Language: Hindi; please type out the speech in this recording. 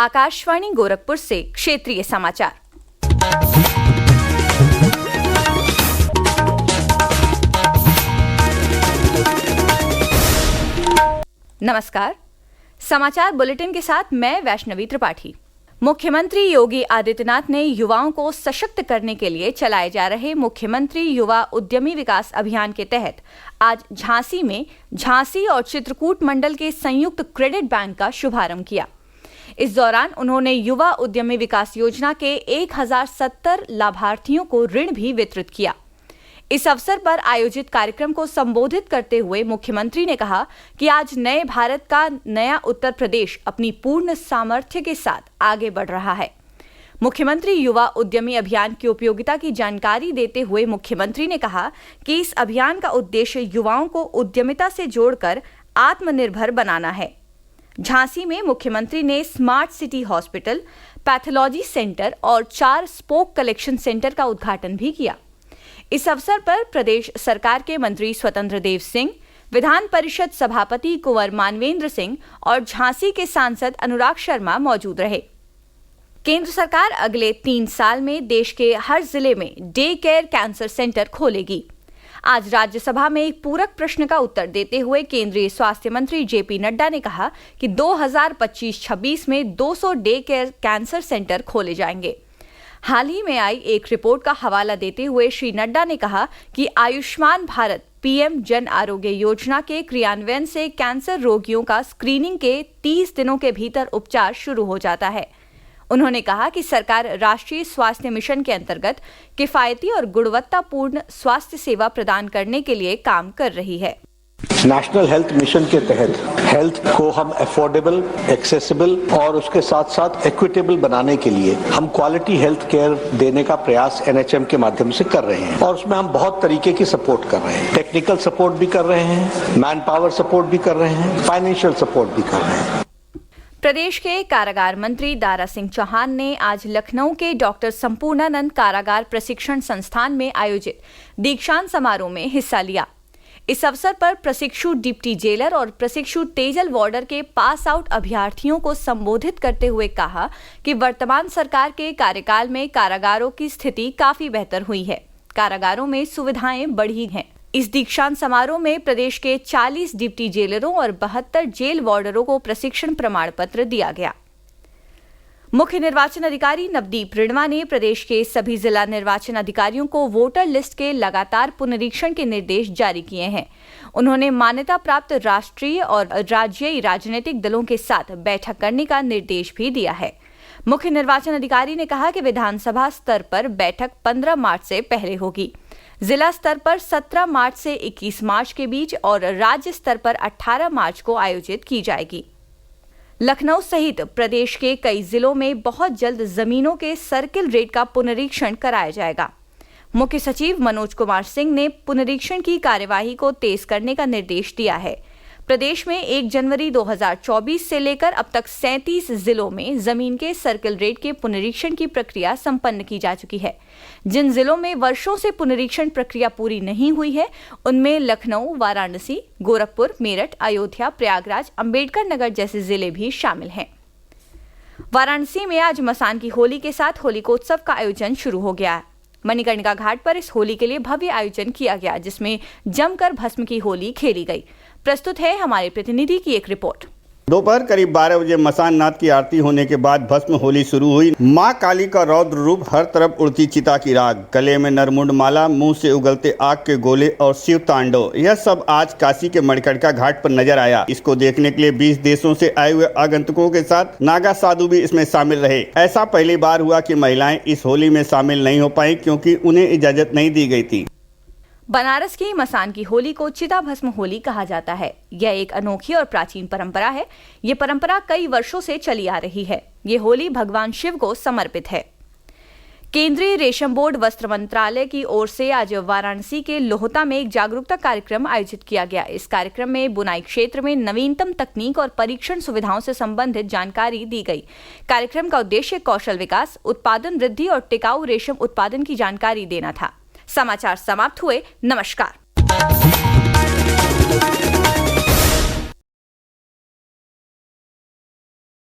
आकाशवाणी गोरखपुर से क्षेत्रीय समाचार। नमस्कार, समाचार बुलेटिन के साथ मैं वैष्णवी त्रिपाठी। मुख्यमंत्री योगी आदित्यनाथ ने युवाओं को सशक्त करने के लिए चलाए जा रहे मुख्यमंत्री युवा उद्यमी विकास अभियान के तहत आज झांसी में झांसी और चित्रकूट मंडल के संयुक्त क्रेडिट बैंक का शुभारंभ किया। इस दौरान उन्होंने युवा उद्यमी विकास योजना के 1070 लाभार्थियों को ऋण भी वितरित किया। इस अवसर पर आयोजित कार्यक्रम को संबोधित करते हुए मुख्यमंत्री ने कहा कि आज नए भारत का नया उत्तर प्रदेश अपनी पूर्ण सामर्थ्य के साथ आगे बढ़ रहा है। मुख्यमंत्री युवा उद्यमी अभियान की उपयोगिता की जानकारी देते हुए मुख्यमंत्री ने कहा कि इस अभियान का उद्देश्य युवाओं को उद्यमिता से जोड़कर आत्मनिर्भर बनाना है। झांसी में मुख्यमंत्री ने smart city hospital, pathology centre और 4 स्पोक कलेक्शन सेंटर का उद्घाटन भी किया। इस अवसर पर प्रदेश सरकार के मंत्री स्वतंत्र देव सिंह, विधान परिषद सभापति कुंवर मानवेंद्र सिंह और झांसी के सांसद अनुराग शर्मा मौजूद रहे। केंद्र सरकार अगले 3 साल में देश के हर जिले में डे केयर कैंसर सेंटर खोलेगी। आज राज्यसभा में एक पूरक प्रश्न का उत्तर देते हुए केंद्रीय स्वास्थ्य मंत्री जेपी नड्डा ने कहा कि 2025-26 में 200 डे केयर कैंसर सेंटर खोले जाएंगे। हाल ही में आई एक रिपोर्ट का हवाला देते हुए श्री नड्डा ने कहा कि आयुष्मान भारत पीएम जन आरोग्य योजना के क्रियान्वयन से कैंसर रोगियों का स्क्रीनिंग के 30 दिनों के भीतर उपचार शुरू हो जाता है। उन्होंने कहा कि सरकार राष्ट्रीय स्वास्थ्य मिशन के अंतर्गत किफायती और गुणवत्तापूर्ण स्वास्थ्य सेवा प्रदान करने के लिए काम कर रही है। नेशनल हेल्थ मिशन के तहत हेल्थ को हम अफोर्डेबल, एक्सेसिबल और उसके साथ साथ इक्विटेबल बनाने के लिए हम क्वालिटी हेल्थ केयर देने का प्रयास एनएचएम के माध्यम से कर रहे हैं और उसमें हम बहुत तरीके की सपोर्ट कर रहे हैं। टेक्निकल सपोर्ट भी कर रहे हैं, मैन पावर सपोर्ट भी कर रहे हैं, फाइनेंशियल सपोर्ट भी कर रहे हैं। प्रदेश के कारागार मंत्री दारा सिंह चौहान ने आज लखनऊ के डॉक्टर संपूर्णानंद कारागार प्रशिक्षण संस्थान में आयोजित दीक्षांत समारोह में हिस्सा लिया। इस अवसर पर प्रशिक्षु डिप्टी जेलर और प्रशिक्षु तेजल वार्डर के पास आउट अभ्यर्थियों को संबोधित करते हुए कहा कि वर्तमान सरकार के कार्यकाल में कारागारों की स्थिति काफी बेहतर हुई है। कारागारों में सुविधाएं बढ़ी हैं। इस दीक्षांत समारोह में प्रदेश के 40 डिप्टी जेलरों और 72 जेल वार्डरों को प्रशिक्षण प्रमाण पत्र दिया गया। मुख्य निर्वाचन अधिकारी नवदीप रिणवा ने प्रदेश के सभी जिला निर्वाचन अधिकारियों को वोटर लिस्ट के लगातार पुनरीक्षण के निर्देश जारी किए हैं। उन्होंने मान्यता प्राप्त राष्ट्रीय और राज्यीय राजनीतिक दलों के साथ बैठक करने का निर्देश भी दिया है। मुख्य निर्वाचन अधिकारी ने कहा कि विधानसभा स्तर पर बैठक 15 मार्च से पहले होगी, जिला स्तर पर 17 मार्च से 21 मार्च के बीच और राज्य स्तर पर 18 मार्च को आयोजित की जाएगी। लखनऊ सहित प्रदेश के कई जिलों में बहुत जल्द जमीनों के सर्किल रेट का पुनरीक्षण कराया जाएगा। मुख्य सचिव मनोज कुमार सिंह ने पुनरीक्षण की कार्यवाही को तेज करने का निर्देश दिया है। प्रदेश में 1 जनवरी 2024 से लेकर अब तक 37 जिलों में जमीन के सर्किल रेट के पुनरीक्षण की प्रक्रिया संपन्न की जा चुकी है। जिन जिलों में वर्षों से पुनरीक्षण प्रक्रिया पूरी नहीं हुई है, उनमें लखनऊ, वाराणसी, गोरखपुर, मेरठ, अयोध्या, प्रयागराज, अंबेडकर नगर जैसे जिले भी शामिल हैं। वाराणसी में आज मसान की होली के साथ होलिकोत्सव का आयोजन शुरू हो गया है। मणिकर्णिका घाट पर इस होली के लिए भव्य आयोजन किया गया, जिसमें जमकर भस्म की होली खेली गई। प्रस्तुत है हमारे प्रतिनिधि की एक रिपोर्ट। दोपहर करीब 12 बजे मसान नाथ की आरती होने के बाद भस्म होली शुरू हुई। मां काली का रौद्र रूप, हर तरफ उड़ती चिता की राग, गले में नरमुंड माला, मुंह से उगलते आग के गोले और शिव तांडव, यह सब आज काशी के मणिकर्णिका घाट पर नजर आया। इसको देखने के लिए 20 देशों से आए हुए आगंतुकों के साथ नागा साधु भी इसमें शामिल रहे। ऐसा पहली बार हुआ कि महिलाएं इस होली में शामिल नहीं हो पाई क्योंकि उन्हें इजाजत नहीं दी गई थी। बनारस की मसान की होली को चिता भस्म होली कहा जाता है। यह एक अनोखी और प्राचीन परंपरा है। ये परंपरा कई वर्षों से चली आ रही है। ये होली भगवान शिव को समर्पित है। केंद्रीय रेशम बोर्ड वस्त्र मंत्रालय की ओर से आज वाराणसी के लोहता में एक जागरूकता कार्यक्रम आयोजित किया गया। इस कार्यक्रम में बुनाई क्षेत्र में नवीनतम तकनीक और परीक्षण सुविधाओं से संबंधित जानकारी दी गई। कार्यक्रम का उद्देश्य कौशल विकास, उत्पादन वृद्धि और टिकाऊ रेशम उत्पादन की जानकारी देना था। समाचार समाप्त हुए। नमस्कार।